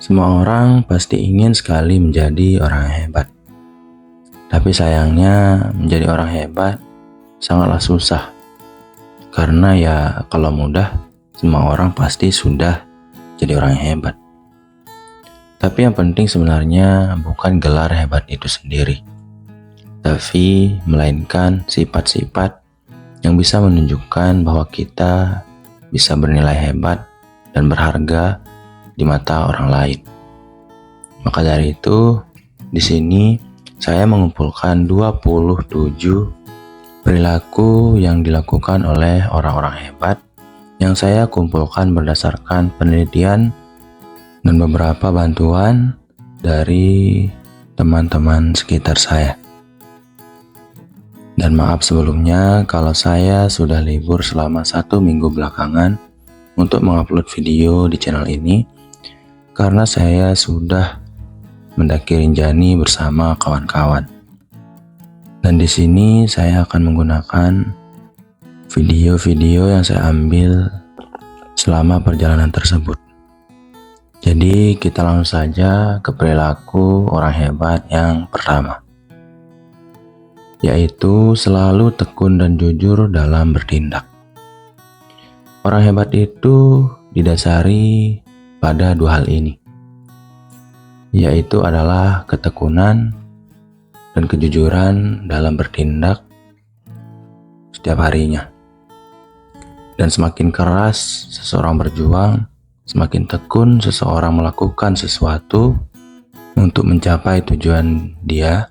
Semua orang pasti ingin sekali menjadi orang yang hebat. Tapi sayangnya menjadi orang hebat sangatlah susah. Karena ya kalau mudah, semua orang pasti sudah jadi orang yang hebat. Tapi yang penting sebenarnya bukan gelar hebat itu sendiri, tapi melainkan sifat-sifat yang bisa menunjukkan bahwa kita bisa bernilai hebat dan berharga di mata orang lain. Maka dari itu, di sini saya mengumpulkan 27 perilaku yang dilakukan oleh orang-orang hebat yang saya kumpulkan berdasarkan penelitian dan beberapa bantuan dari teman-teman sekitar saya. Dan maaf sebelumnya kalau saya sudah libur selama 1 minggu belakangan untuk mengupload video di channel ini karena saya sudah mendaki Rinjani bersama kawan-kawan. Dan di sini saya akan menggunakan video-video yang saya ambil selama perjalanan tersebut. Jadi kita langsung saja ke perilaku orang hebat yang pertama, yaitu selalu tekun dan jujur dalam bertindak. Orang hebat itu didasari pada 2 hal ini, yaitu adalah ketekunan dan kejujuran dalam bertindak setiap harinya. Dan semakin keras seseorang berjuang, semakin tekun seseorang melakukan sesuatu untuk mencapai tujuan dia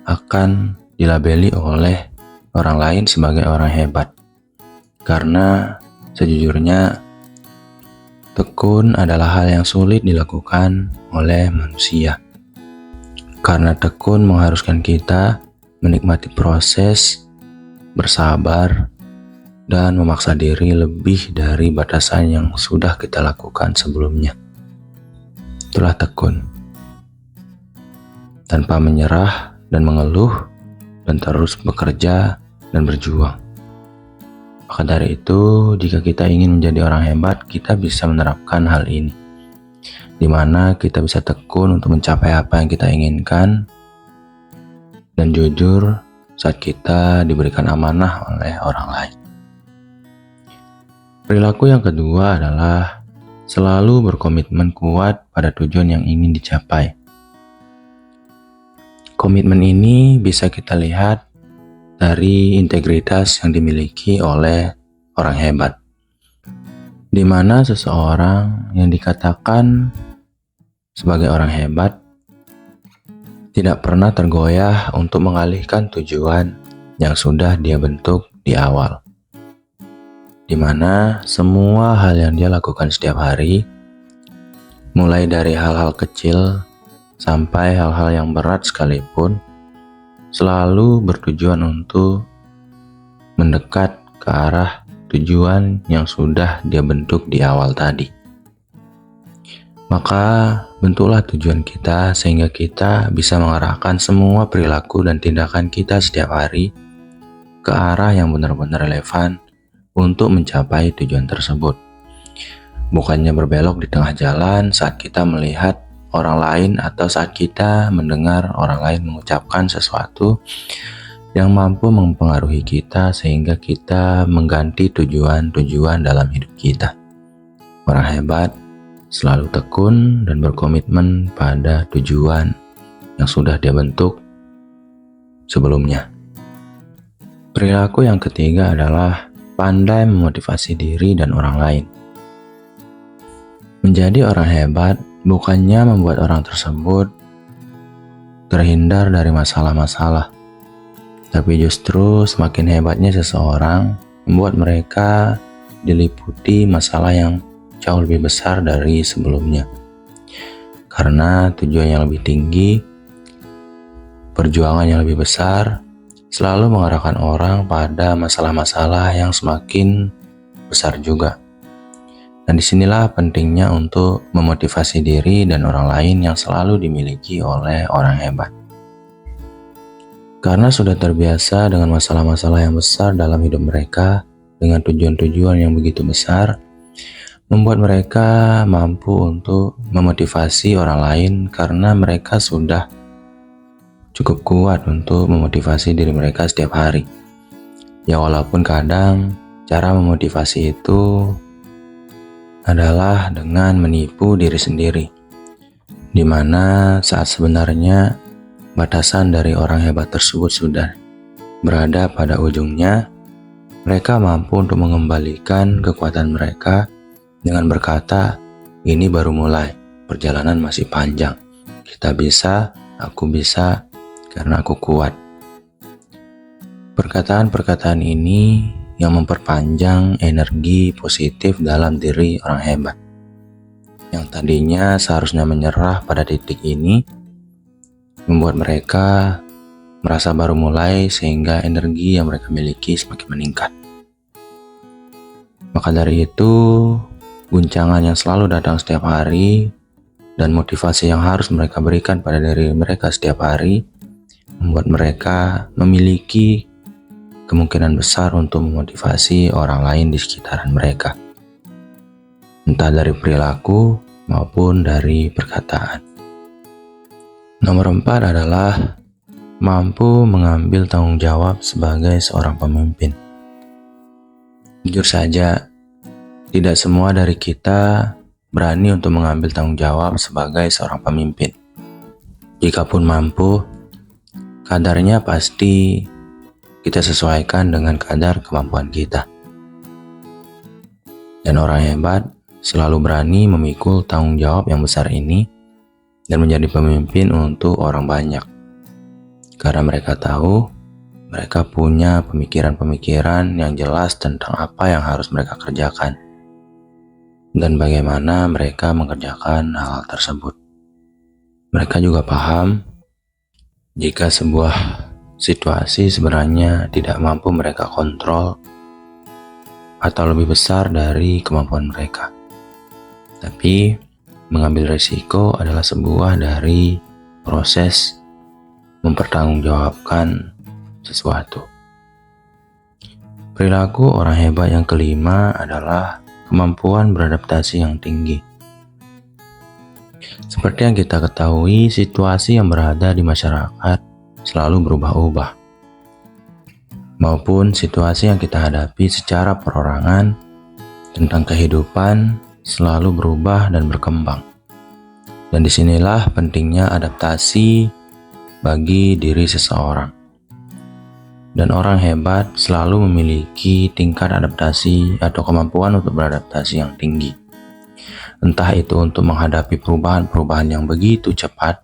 akan dilabeli oleh orang lain sebagai orang hebat. Karena sejujurnya tekun adalah hal yang sulit dilakukan oleh manusia. Karena tekun mengharuskan kita menikmati proses, bersabar, dan memaksa diri lebih dari batasan yang sudah kita lakukan sebelumnya. Itulah tekun. Tanpa menyerah dan mengeluh, dan terus bekerja dan berjuang. Maka dari itu, jika kita ingin menjadi orang hebat, kita bisa menerapkan hal ini, di mana kita bisa tekun untuk mencapai apa yang kita inginkan, dan jujur saat kita diberikan amanah oleh orang lain. Perilaku yang kedua adalah selalu berkomitmen kuat pada tujuan yang ingin dicapai. Komitmen ini bisa kita lihat dari integritas yang dimiliki oleh orang hebat, di mana seseorang yang dikatakan sebagai orang hebat tidak pernah tergoyah untuk mengalihkan tujuan yang sudah dia bentuk di awal, di mana semua hal yang dia lakukan setiap hari, mulai dari hal-hal kecil sampai hal-hal yang berat sekalipun, selalu bertujuan untuk mendekat ke arah tujuan yang sudah dia bentuk di awal tadi. Maka bentuklah tujuan kita sehingga kita bisa mengarahkan semua perilaku dan tindakan kita setiap hari ke arah yang benar-benar relevan untuk mencapai tujuan tersebut. Bukannya berbelok di tengah jalan saat kita melihat orang lain atau saat kita mendengar orang lain mengucapkan sesuatu yang mampu mempengaruhi kita sehingga kita mengganti tujuan-tujuan dalam hidup kita. Orang hebat selalu tekun dan berkomitmen pada tujuan yang sudah dia bentuk sebelumnya. Perilaku yang ketiga adalah pandai memotivasi diri dan orang lain. Menjadi orang hebat bukannya membuat orang tersebut terhindar dari masalah-masalah, tapi justru semakin hebatnya seseorang membuat mereka diliputi masalah yang jauh lebih besar dari sebelumnya. Karena tujuan yang lebih tinggi, perjuangan yang lebih besar, selalu mengarahkan orang pada masalah-masalah yang semakin besar juga. Dan disinilah pentingnya untuk memotivasi diri dan orang lain yang selalu dimiliki oleh orang hebat. Karena sudah terbiasa dengan masalah-masalah yang besar dalam hidup mereka, dengan tujuan-tujuan yang begitu besar, membuat mereka mampu untuk memotivasi orang lain karena mereka sudah cukup kuat untuk memotivasi diri mereka setiap hari. Ya walaupun kadang cara memotivasi itu adalah dengan menipu diri sendiri, di mana saat sebenarnya batasan dari orang hebat tersebut sudah berada pada ujungnya, mereka mampu untuk mengembalikan kekuatan mereka dengan berkata, ini baru mulai, perjalanan masih panjang. Kita bisa, aku bisa, karena aku kuat. Perkataan-perkataan ini yang memperpanjang energi positif dalam diri orang hebat. Yang tadinya seharusnya menyerah pada titik ini, membuat mereka merasa baru mulai sehingga energi yang mereka miliki semakin meningkat. Maka dari itu, guncangan yang selalu datang setiap hari dan motivasi yang harus mereka berikan pada diri mereka setiap hari membuat mereka memiliki kemungkinan besar untuk memotivasi orang lain di sekitaran mereka, entah dari perilaku maupun dari perkataan. Nomor 4 adalah mampu mengambil tanggung jawab sebagai seorang pemimpin. Jujur saja, tidak semua dari kita berani untuk mengambil tanggung jawab sebagai seorang pemimpin. Jikapun mampu, kadarnya pasti kita sesuaikan dengan kadar kemampuan kita. Dan orang hebat selalu berani memikul tanggung jawab yang besar ini dan menjadi pemimpin untuk orang banyak. Karena mereka tahu, mereka punya pemikiran-pemikiran yang jelas tentang apa yang harus mereka kerjakan dan bagaimana mereka mengerjakan hal tersebut. Mereka juga paham jika sebuah situasi sebenarnya tidak mampu mereka kontrol atau lebih besar dari kemampuan mereka. Tapi mengambil risiko adalah sebuah dari proses mempertanggungjawabkan sesuatu. Perilaku orang hebat yang kelima adalah kemampuan beradaptasi yang tinggi. Seperti yang kita ketahui, situasi yang berada di masyarakat selalu berubah-ubah, maupun situasi yang kita hadapi secara perorangan tentang kehidupan selalu berubah dan berkembang. Dan disinilah pentingnya adaptasi bagi diri seseorang. Dan orang hebat selalu memiliki tingkat adaptasi atau kemampuan untuk beradaptasi yang tinggi. Entah itu untuk menghadapi perubahan-perubahan yang begitu cepat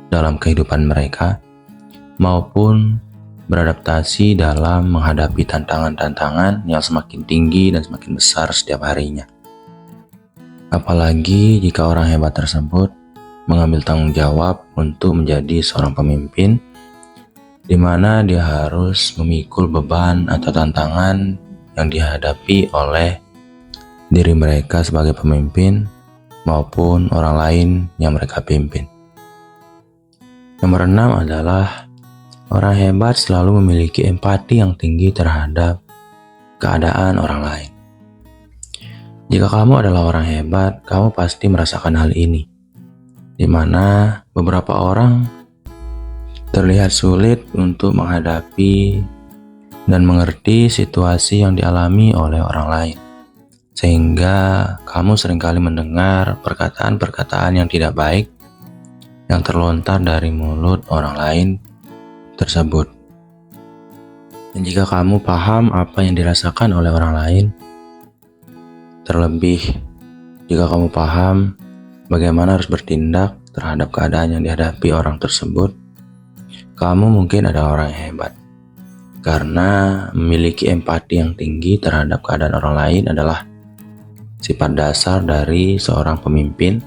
dalam kehidupan mereka, maupun beradaptasi dalam menghadapi tantangan-tantangan yang semakin tinggi dan semakin besar setiap harinya. Apalagi jika orang hebat tersebut mengambil tanggung jawab untuk menjadi seorang pemimpin, di mana dia harus memikul beban atau tantangan yang dihadapi oleh diri mereka sebagai pemimpin maupun orang lain yang mereka pimpin. Nomor 6 adalah orang hebat selalu memiliki empati yang tinggi terhadap keadaan orang lain. Jika kamu adalah orang hebat, kamu pasti merasakan hal ini, di mana beberapa orang terlihat sulit untuk menghadapi dan mengerti situasi yang dialami oleh orang lain, sehingga kamu seringkali mendengar perkataan-perkataan yang tidak baik yang terlontar dari mulut orang lain tersebut. Dan jika kamu paham apa yang dirasakan oleh orang lain, terlebih jika kamu paham bagaimana harus bertindak terhadap keadaan yang dihadapi orang tersebut, kamu mungkin adalah orang yang hebat. Karena memiliki empati yang tinggi terhadap keadaan orang lain adalah sifat dasar dari seorang pemimpin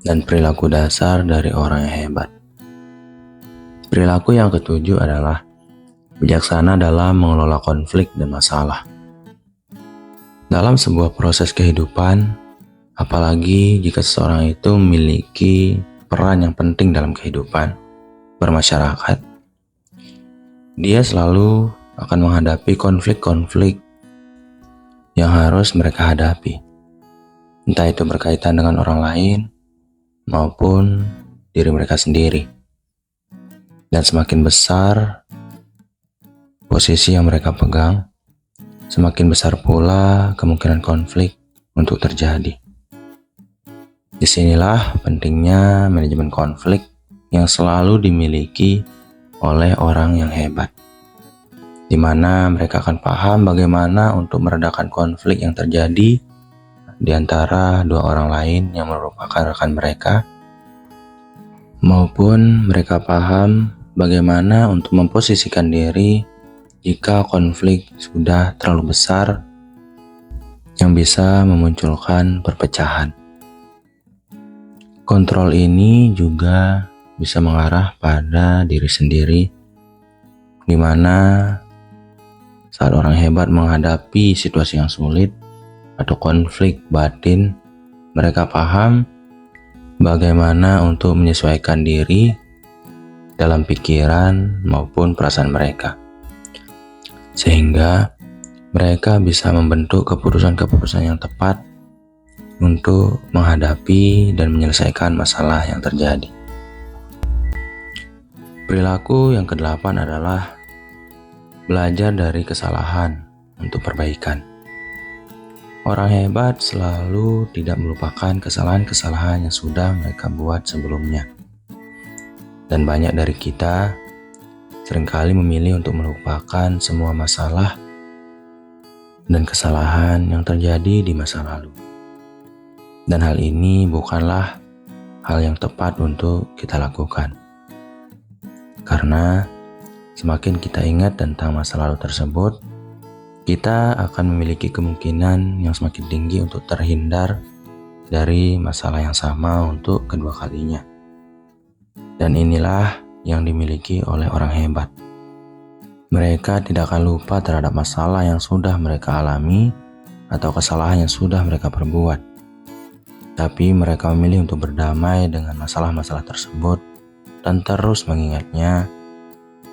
dan perilaku dasar dari orang yang hebat. Perilaku yang ketujuh adalah bijaksana dalam mengelola konflik dan masalah. Dalam sebuah proses kehidupan, apalagi jika seseorang itu memiliki peran yang penting dalam kehidupan bermasyarakat, dia selalu akan menghadapi konflik-konflik yang harus mereka hadapi. entah itu berkaitan dengan orang lain maupun diri mereka sendiri. Dan semakin besar posisi yang mereka pegang, semakin besar pula kemungkinan konflik untuk terjadi. Disinilah pentingnya manajemen konflik yang selalu dimiliki oleh orang yang hebat, di mana mereka akan paham bagaimana untuk meredakan konflik yang terjadi di antara dua orang lain yang merupakan rekan mereka, maupun mereka paham bagaimana untuk memposisikan diri jika konflik sudah terlalu besar yang bisa memunculkan perpecahan. Kontrol ini juga bisa mengarah pada diri sendiri, di mana saat orang hebat menghadapi situasi yang sulit atau konflik batin, mereka paham bagaimana untuk menyesuaikan diri dalam pikiran maupun perasaan mereka, sehingga mereka bisa membentuk keputusan-keputusan yang tepat untuk menghadapi dan menyelesaikan masalah yang terjadi. Perilaku yang ke-8 adalah belajar dari kesalahan untuk perbaikan. Orang hebat selalu tidak melupakan kesalahan-kesalahan yang sudah mereka buat sebelumnya. Dan banyak dari kita seringkali memilih untuk melupakan semua masalah dan kesalahan yang terjadi di masa lalu. Dan hal ini bukanlah hal yang tepat untuk kita lakukan. Karena semakin kita ingat tentang masa lalu tersebut, kita akan memiliki kemungkinan yang semakin tinggi untuk terhindar dari masalah yang sama untuk kedua kalinya. Dan inilah yang dimiliki oleh orang hebat. Mereka tidak akan lupa terhadap masalah yang sudah mereka alami atau kesalahan yang sudah mereka perbuat. Tapi mereka memilih untuk berdamai dengan masalah-masalah tersebut dan terus mengingatnya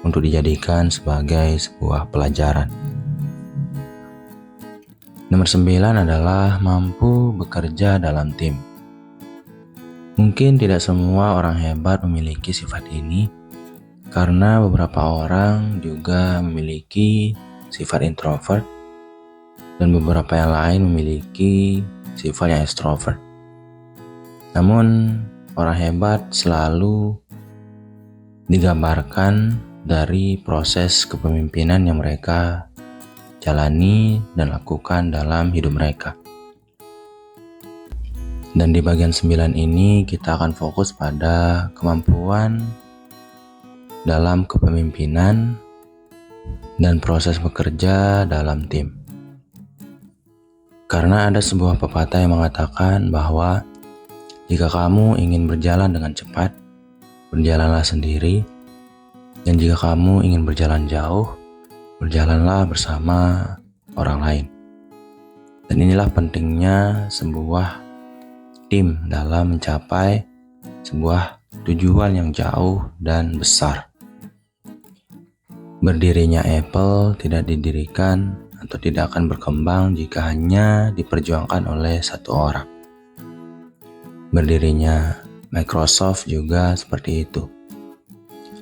untuk dijadikan sebagai sebuah pelajaran. Nomor 9 adalah mampu bekerja dalam tim. Mungkin tidak semua orang hebat memiliki sifat ini, karena beberapa orang juga memiliki sifat introvert dan beberapa yang lain memiliki sifat yang extrovert. Namun, orang hebat selalu digambarkan dari proses kepemimpinan yang mereka jalani dan lakukan dalam hidup mereka. Dan di bagian 9 ini kita akan fokus pada kemampuan dalam kepemimpinan dan proses bekerja dalam tim. Karena ada sebuah pepatah yang mengatakan bahwa jika kamu ingin berjalan dengan cepat, berjalanlah sendiri. Dan jika kamu ingin berjalan jauh, berjalanlah bersama orang lain. Dan inilah pentingnya sebuah tim dalam mencapai sebuah tujuan yang jauh dan besar. Berdirinya Apple tidak didirikan atau tidak akan berkembang jika hanya diperjuangkan oleh satu orang. Berdirinya Microsoft juga seperti itu.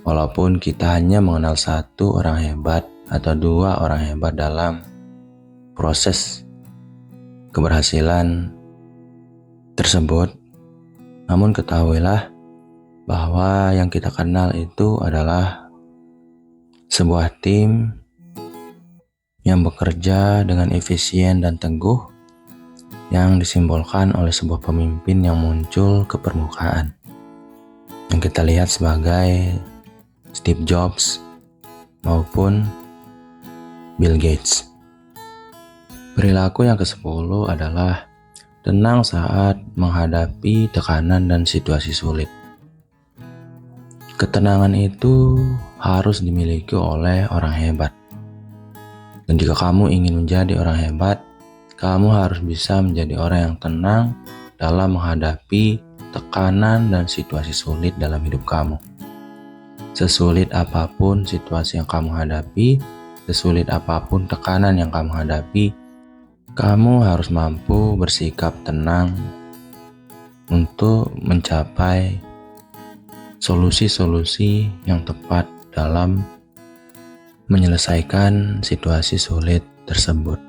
Walaupun kita hanya mengenal satu orang hebat atau dua orang hebat dalam proses keberhasilan tersebut, namun ketahuilah bahwa yang kita kenal itu adalah sebuah tim yang bekerja dengan efisien dan teguh, yang disimbolkan oleh sebuah pemimpin yang muncul ke permukaan, yang kita lihat sebagai Steve Jobs maupun Bill Gates. Perilaku yang ke-10 adalah tenang saat menghadapi tekanan dan situasi sulit. Ketenangan itu harus dimiliki oleh orang hebat. Dan jika kamu ingin menjadi orang hebat, kamu harus bisa menjadi orang yang tenang dalam menghadapi tekanan dan situasi sulit dalam hidup kamu. Sesulit apapun situasi yang kamu hadapi, sesulit apapun tekanan yang kamu hadapi, Kamu harus mampu bersikap tenang untuk mencapai solusi-solusi yang tepat dalam menyelesaikan situasi sulit tersebut.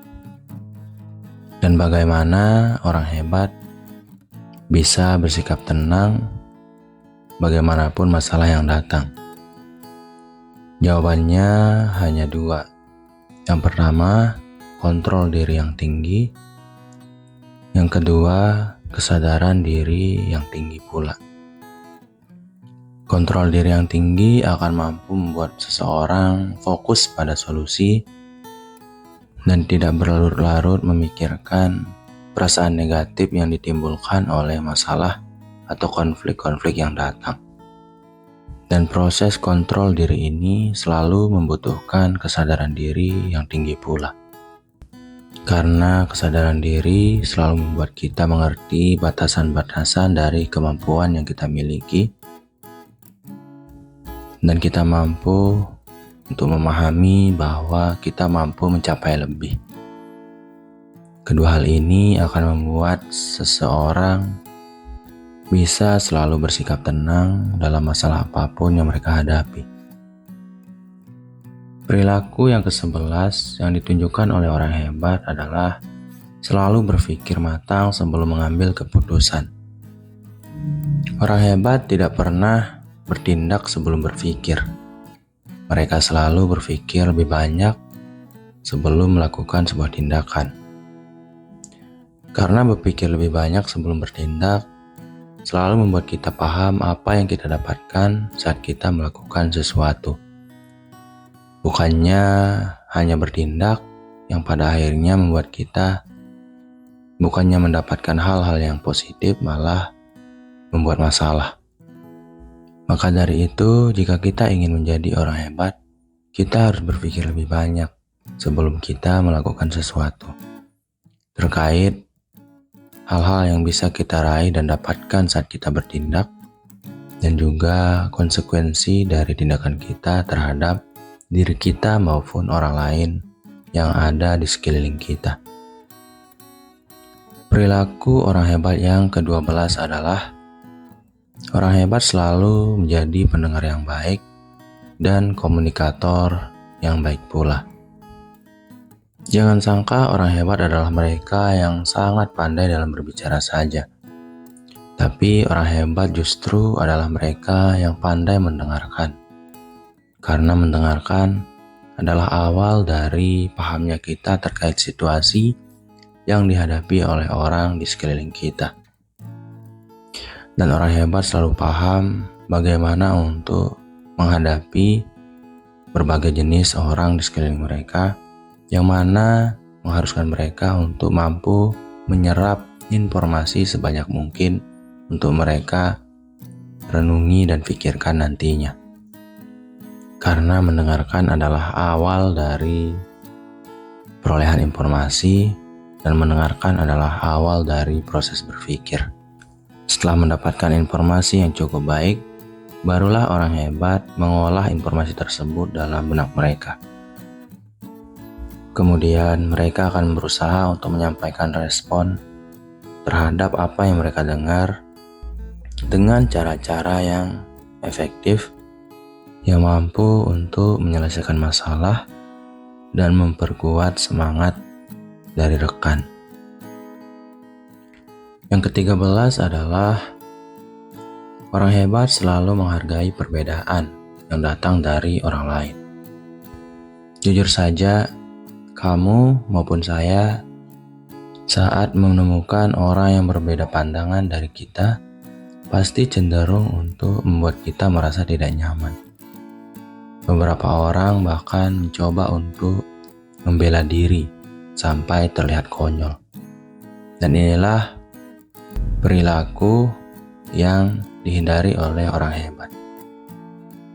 Dan bagaimana orang hebat bisa bersikap tenang bagaimanapun masalah yang datang? Jawabannya hanya dua. Yang pertama, kontrol diri yang tinggi. Yang kedua, kesadaran diri yang tinggi pula. Kontrol diri yang tinggi akan mampu membuat seseorang fokus pada solusi dan tidak berlarut-larut memikirkan perasaan negatif yang ditimbulkan oleh masalah atau konflik-konflik yang datang. Dan proses kontrol diri ini selalu membutuhkan kesadaran diri yang tinggi pula. Karena kesadaran diri selalu membuat kita mengerti batasan-batasan dari kemampuan yang kita miliki, dan kita mampu untuk memahami bahwa kita mampu mencapai lebih. Kedua hal ini akan membuat seseorang bisa selalu bersikap tenang dalam masalah apapun yang mereka hadapi. Perilaku yang ke-11 yang ditunjukkan oleh orang hebat adalah selalu berpikir matang sebelum mengambil keputusan. Orang hebat tidak pernah bertindak sebelum berpikir. Mereka selalu berpikir lebih banyak sebelum melakukan sebuah tindakan. Karena berpikir lebih banyak sebelum bertindak selalu membuat kita paham apa yang kita dapatkan saat kita melakukan sesuatu. Bukannya hanya bertindak yang pada akhirnya membuat kita bukannya mendapatkan hal-hal yang positif, malah membuat masalah. Maka dari itu, jika kita ingin menjadi orang hebat, kita harus berpikir lebih banyak sebelum kita melakukan sesuatu terkait hal-hal yang bisa kita raih dan dapatkan saat kita bertindak, dan juga konsekuensi dari tindakan kita terhadap diri kita maupun orang lain yang ada di sekeliling kita. Perilaku orang hebat yang ke-12 adalah orang hebat selalu menjadi pendengar yang baik dan komunikator yang baik pula. Jangan sangka orang hebat adalah mereka yang sangat pandai dalam berbicara saja. Tapi orang hebat justru adalah mereka yang pandai mendengarkan. Karena mendengarkan adalah awal dari pahamnya kita terkait situasi yang dihadapi oleh orang di sekeliling kita. Dan orang hebat selalu paham bagaimana untuk menghadapi berbagai jenis orang di sekeliling mereka, yang mana mengharuskan mereka untuk mampu menyerap informasi sebanyak mungkin untuk mereka renungi dan pikirkan nantinya. Karena mendengarkan adalah awal dari perolehan informasi, dan mendengarkan adalah awal dari proses berpikir. Setelah mendapatkan informasi yang cukup baik, barulah orang hebat mengolah informasi tersebut dalam benak mereka. Kemudian mereka akan berusaha untuk menyampaikan respon terhadap apa yang mereka dengar dengan cara-cara yang efektif, yang mampu untuk menyelesaikan masalah dan memperkuat semangat dari rekan. Yang ke-13 adalah orang hebat selalu menghargai perbedaan yang datang dari orang lain. Jujur saja, kamu maupun saya saat menemukan orang yang berbeda pandangan dari kita, pasti cenderung untuk membuat kita merasa tidak nyaman. Beberapa orang bahkan mencoba untuk membela diri sampai terlihat konyol. Dan inilah perilaku yang dihindari oleh orang hebat,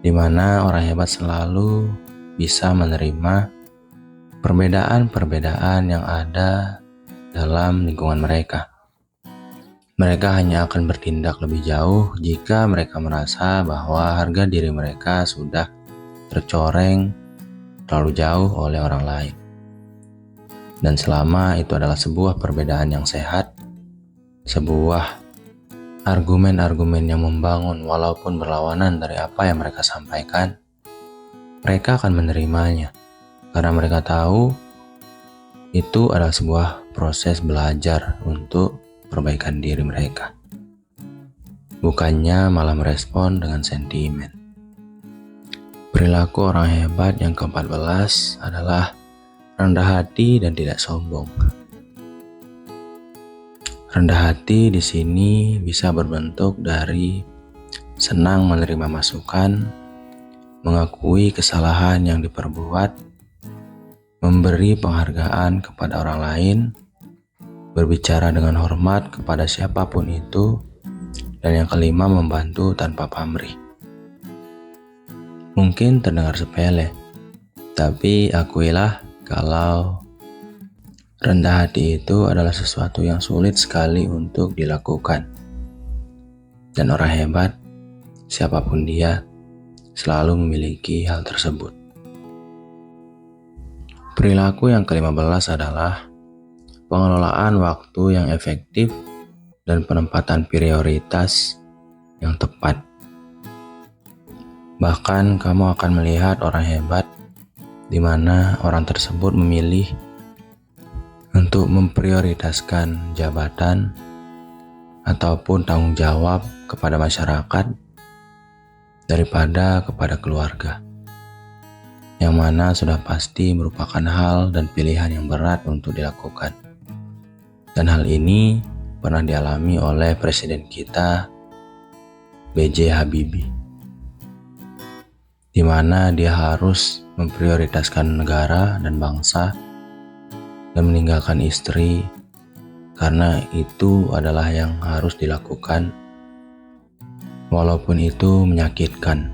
di mana orang hebat selalu bisa menerima perbedaan-perbedaan yang ada dalam lingkungan mereka. Mereka hanya akan bertindak lebih jauh jika mereka merasa bahwa harga diri mereka sudah tercoreng terlalu jauh oleh orang lain. Dan selama itu adalah sebuah perbedaan yang sehat, sebuah argumen-argumen yang membangun walaupun berlawanan dari apa yang mereka sampaikan, mereka akan menerimanya karena mereka tahu itu adalah sebuah proses belajar untuk perbaikan diri mereka. Bukannya malah merespon dengan sentimen. Perilaku orang hebat yang ke-14 adalah rendah hati dan tidak sombong. Rendah hati di sini bisa berbentuk dari senang menerima masukan, mengakui kesalahan yang diperbuat, memberi penghargaan kepada orang lain, berbicara dengan hormat kepada siapapun itu, dan yang kelima membantu tanpa pamrih. Mungkin terdengar sepele, tapi akuilah kalau rendah hati itu adalah sesuatu yang sulit sekali untuk dilakukan. Dan orang hebat, siapapun dia, selalu memiliki hal tersebut. Perilaku yang ke-15 adalah pengelolaan waktu yang efektif dan penempatan prioritas yang tepat. Bahkan kamu akan melihat orang hebat di mana orang tersebut memilih untuk memprioritaskan jabatan ataupun tanggung jawab kepada masyarakat daripada kepada keluarga, yang mana sudah pasti merupakan hal dan pilihan yang berat untuk dilakukan. Dan hal ini pernah dialami oleh presiden kita, B.J. Habibie, di mana dia harus memprioritaskan negara dan bangsa dan meninggalkan istri karena itu adalah yang harus dilakukan walaupun itu menyakitkan.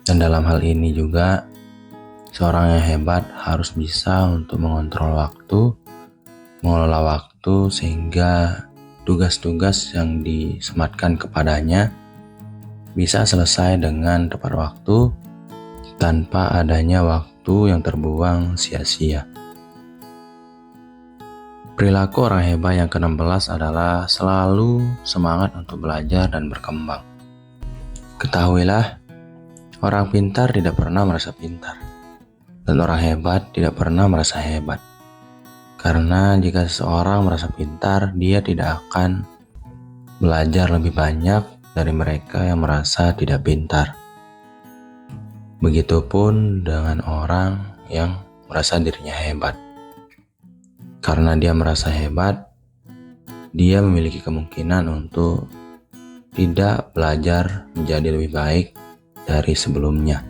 Dan dalam hal ini juga seorang yang hebat harus bisa untuk mengontrol waktu, mengelola waktu sehingga tugas-tugas yang disematkan kepadanya bisa selesai dengan tepat waktu tanpa adanya waktu yang terbuang sia-sia. Perilaku orang hebat yang ke-16 adalah selalu semangat untuk belajar dan berkembang. Ketahuilah, orang pintar tidak pernah merasa pintar, dan orang hebat tidak pernah merasa hebat. Karena jika seseorang merasa pintar, dia tidak akan belajar lebih banyak dari mereka yang merasa tidak pintar. Begitupun dengan orang yang merasa dirinya hebat. Karena dia merasa hebat, dia memiliki kemungkinan untuk tidak belajar menjadi lebih baik dari sebelumnya,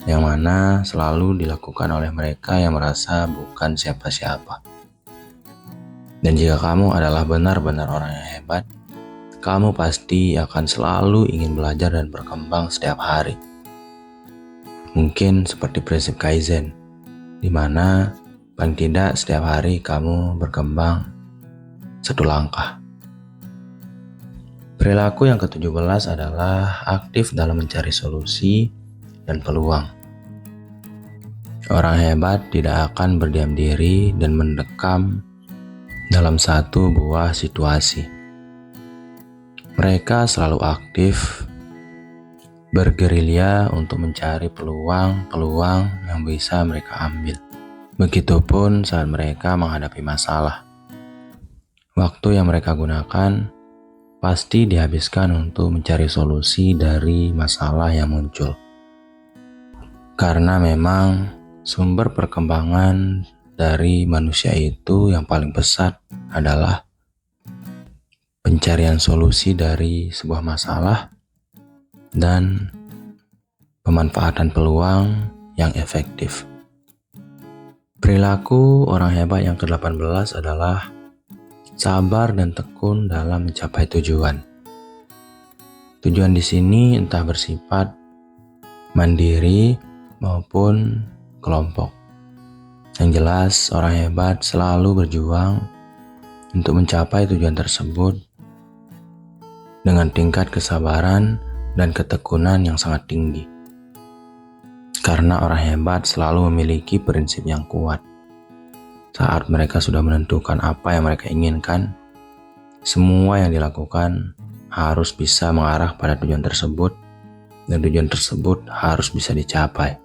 yang mana selalu dilakukan oleh mereka yang merasa bukan siapa-siapa. Dan jika kamu adalah benar-benar orang yang hebat, kamu pasti akan selalu ingin belajar dan berkembang setiap hari. Mungkin seperti prinsip Kaizen, di mana paling tidak setiap hari kamu berkembang satu langkah. Perilaku yang ke-17 adalah aktif dalam mencari solusi dan peluang. Orang hebat tidak akan berdiam diri dan mendekam dalam satu buah situasi. Mereka selalu aktif bergerilya untuk mencari peluang-peluang yang bisa mereka ambil. Begitupun saat mereka menghadapi masalah. Waktu yang mereka gunakan pasti dihabiskan untuk mencari solusi dari masalah yang muncul. Karena memang sumber perkembangan dari manusia itu yang paling pesat adalah pencarian solusi dari sebuah masalah dan pemanfaatan peluang yang efektif. Perilaku orang hebat yang ke-18 adalah sabar dan tekun dalam mencapai tujuan. Tujuan di sini entah bersifat mandiri maupun kelompok. Yang jelas, orang hebat selalu berjuang untuk mencapai tujuan tersebut dengan tingkat kesabaran dan ketekunan yang sangat tinggi. Karena orang hebat selalu memiliki prinsip yang kuat. Saat mereka sudah menentukan apa yang mereka inginkan, semua yang dilakukan harus bisa mengarah pada tujuan tersebut, dan tujuan tersebut harus bisa dicapai.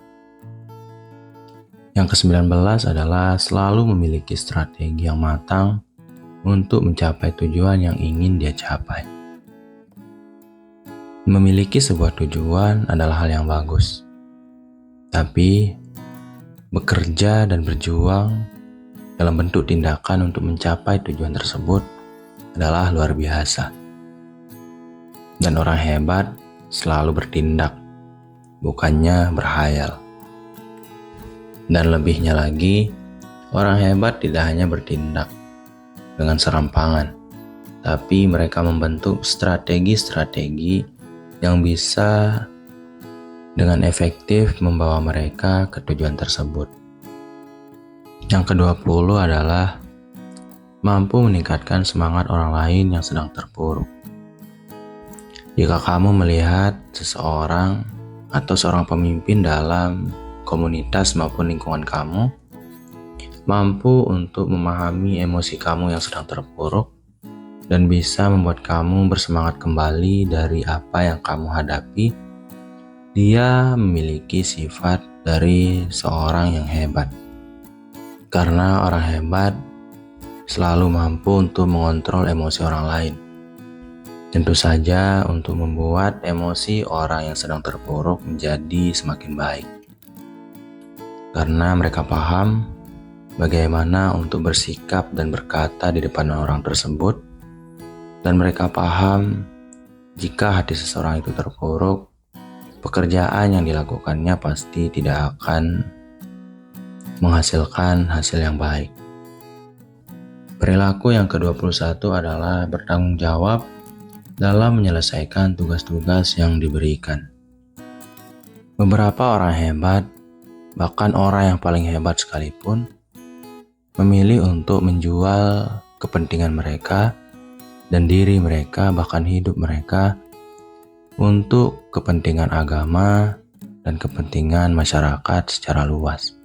Yang ke-19 adalah selalu memiliki strategi yang matang untuk mencapai tujuan yang ingin dia capai. Memiliki sebuah tujuan adalah hal yang bagus, tapi bekerja dan berjuang dalam bentuk tindakan untuk mencapai tujuan tersebut adalah luar biasa. Dan orang hebat selalu bertindak, bukannya berhayal. Dan lebihnya lagi, orang hebat tidak hanya bertindak dengan serampangan, tapi mereka membentuk strategi-strategi yang bisa dengan efektif membawa mereka ke tujuan tersebut. Yang ke-20 adalah mampu meningkatkan semangat orang lain yang sedang terpuruk. Jika kamu melihat seseorang atau seorang pemimpin dalam komunitas maupun lingkungan kamu, mampu untuk memahami emosi kamu yang sedang terpuruk dan bisa membuat kamu bersemangat kembali dari apa yang kamu hadapi, dia memiliki sifat dari seorang yang hebat. Karena orang hebat selalu mampu untuk mengontrol emosi orang lain. Tentu saja untuk membuat emosi orang yang sedang terpuruk menjadi semakin baik. Karena mereka paham bagaimana untuk bersikap dan berkata di depan orang tersebut, dan mereka paham jika hati seseorang itu terpuruk, pekerjaan yang dilakukannya pasti tidak akan menghasilkan hasil yang baik. Perilaku yang ke-21 adalah bertanggung jawab dalam menyelesaikan tugas-tugas yang diberikan. Beberapa orang hebat, bahkan orang yang paling hebat sekalipun, memilih untuk menjual kepentingan mereka dan diri mereka, bahkan hidup mereka, untuk kepentingan agama dan kepentingan masyarakat secara luas.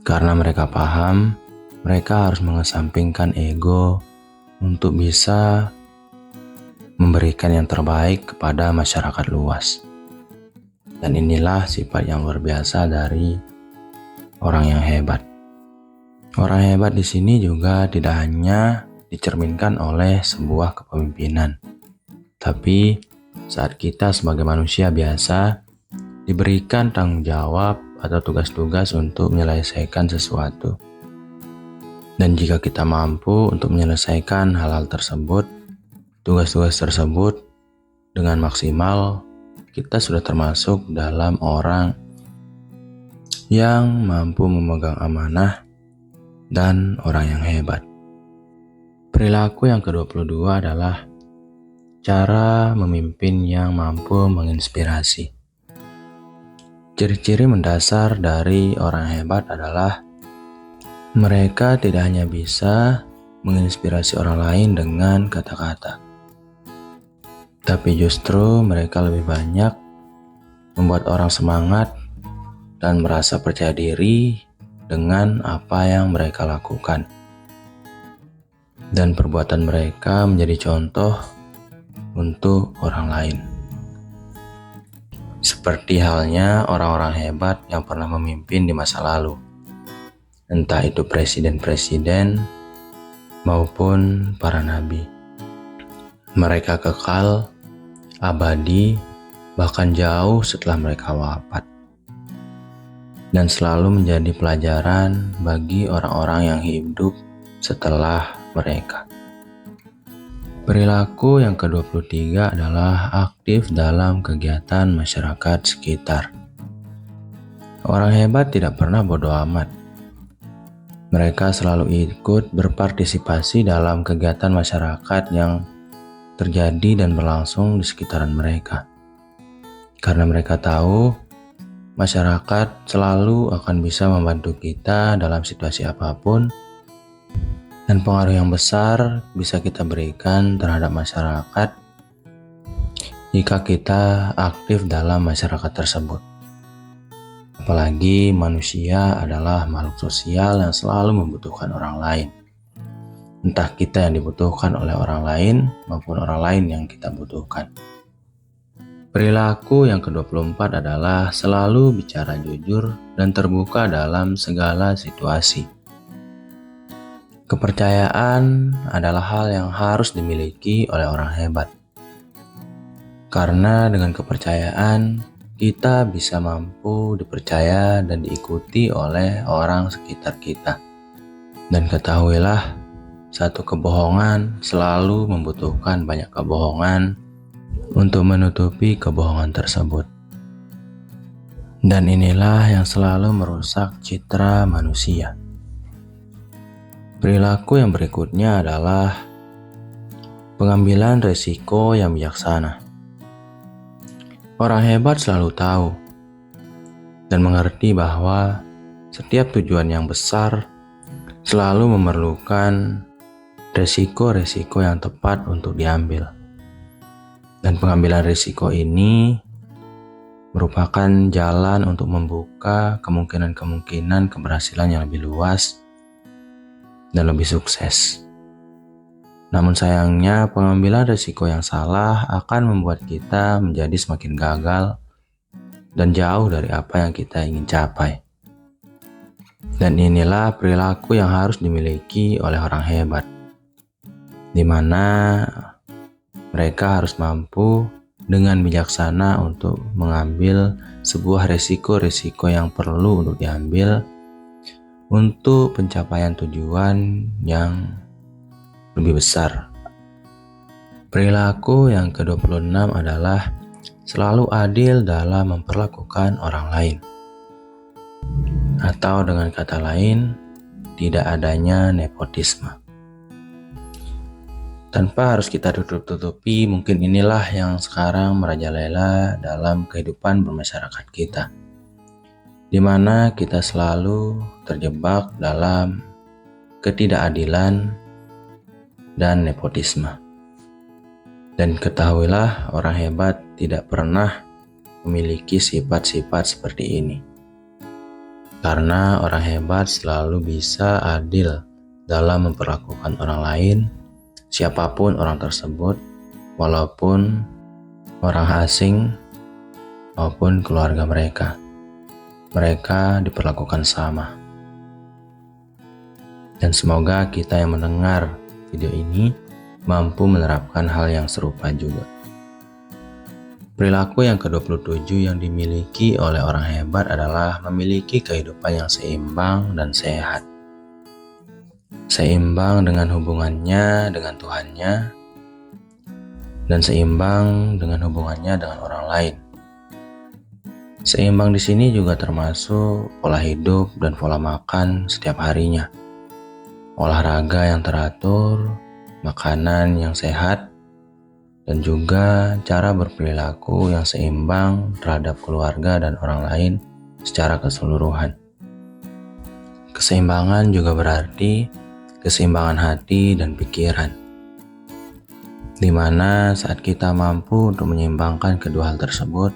Karena mereka paham, mereka harus mengesampingkan ego untuk bisa memberikan yang terbaik kepada masyarakat luas. Dan inilah sifat yang luar biasa dari orang yang hebat. Orang hebat di sini juga tidak hanya dicerminkan oleh sebuah kepemimpinan, tapi saat kita sebagai manusia biasa diberikan tanggung jawab atau tugas-tugas untuk menyelesaikan sesuatu. Dan jika kita mampu untuk menyelesaikan hal-hal tersebut, tugas-tugas tersebut dengan maksimal, kita sudah termasuk dalam orang yang mampu memegang amanah dan orang yang hebat. Perilaku yang ke-22 adalah cara memimpin yang mampu menginspirasi. Ciri-ciri mendasar dari orang hebat adalah mereka tidak hanya bisa menginspirasi orang lain dengan kata-kata, tapi justru mereka lebih banyak membuat orang semangat dan merasa percaya diri dengan apa yang mereka lakukan. Dan perbuatan mereka menjadi contoh untuk orang lain. Seperti halnya orang-orang hebat yang pernah memimpin di masa lalu, entah itu presiden-presiden maupun para nabi. Mereka kekal, abadi, bahkan jauh setelah mereka wafat, dan selalu menjadi pelajaran bagi orang-orang yang hidup setelah mereka. Perilaku yang ke-23 adalah aktif dalam kegiatan masyarakat sekitar. Orang hebat tidak pernah bodoh amat. Mereka selalu ikut berpartisipasi dalam kegiatan masyarakat yang terjadi dan berlangsung di sekitaran mereka. Karena mereka tahu masyarakat selalu akan bisa membantu kita dalam situasi apapun, dan pengaruh yang besar bisa kita berikan terhadap masyarakat jika kita aktif dalam masyarakat tersebut. Apalagi manusia adalah makhluk sosial yang selalu membutuhkan orang lain. Entah kita yang dibutuhkan oleh orang lain maupun orang lain yang kita butuhkan. Perilaku yang ke-24 adalah selalu bicara jujur dan terbuka dalam segala situasi. Kepercayaan adalah hal yang harus dimiliki oleh orang hebat. Karena dengan kepercayaan, kita bisa mampu dipercaya dan diikuti oleh orang sekitar kita. Dan ketahuilah, satu kebohongan selalu membutuhkan banyak kebohongan untuk menutupi kebohongan tersebut. Dan inilah yang selalu merusak citra manusia. Perilaku yang berikutnya adalah pengambilan resiko yang bijaksana. Orang hebat selalu tahu dan mengerti bahwa setiap tujuan yang besar selalu memerlukan resiko-resiko yang tepat untuk diambil. Dan pengambilan risiko ini merupakan jalan untuk membuka kemungkinan-kemungkinan keberhasilan yang lebih luas dan lebih sukses. Namun sayangnya pengambilan risiko yang salah akan membuat kita menjadi semakin gagal dan jauh dari apa yang kita ingin capai. Dan inilah perilaku yang harus dimiliki oleh orang hebat, di mana mereka harus mampu dengan bijaksana untuk mengambil sebuah resiko-resiko yang perlu untuk diambil untuk pencapaian tujuan yang lebih besar. Perilaku yang ke-26 adalah selalu adil dalam memperlakukan orang lain. Atau dengan kata lain, tidak adanya nepotisme. Tanpa harus kita tutup-tutupi, mungkin inilah yang sekarang merajalela dalam kehidupan bermasyarakat kita, di mana kita selalu terjebak dalam ketidakadilan dan nepotisme. Dan ketahuilah, orang hebat tidak pernah memiliki sifat-sifat seperti ini. Karena orang hebat selalu bisa adil dalam memperlakukan orang lain, siapapun orang tersebut, walaupun orang asing maupun keluarga mereka. Mereka diperlakukan sama. Dan semoga kita yang mendengar video ini mampu menerapkan hal yang serupa juga. Perilaku yang ke-27 yang dimiliki oleh orang hebat adalah memiliki kehidupan yang seimbang dan sehat. Seimbang dengan hubungannya dengan Tuhannya, dan seimbang dengan hubungannya dengan orang lain. Seimbang di sini juga termasuk pola hidup dan pola makan setiap harinya. Olahraga yang teratur, makanan yang sehat, dan juga cara berperilaku yang seimbang terhadap keluarga dan orang lain secara keseluruhan. Keseimbangan juga berarti keseimbangan hati dan pikiran, di mana saat kita mampu untuk menyeimbangkan kedua hal tersebut,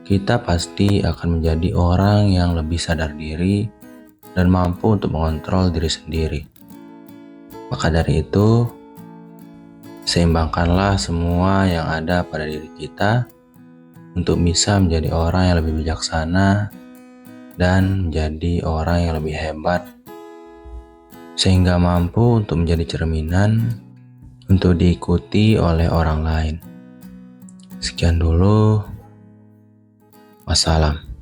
kita pasti akan menjadi orang yang lebih sadar diri dan mampu untuk mengontrol diri sendiri. Maka dari itu, seimbangkanlah semua yang ada pada diri kita untuk bisa menjadi orang yang lebih bijaksana dan menjadi orang yang lebih hebat, sehingga mampu untuk menjadi cerminan untuk diikuti oleh orang lain. Sekian dulu. Wassalam.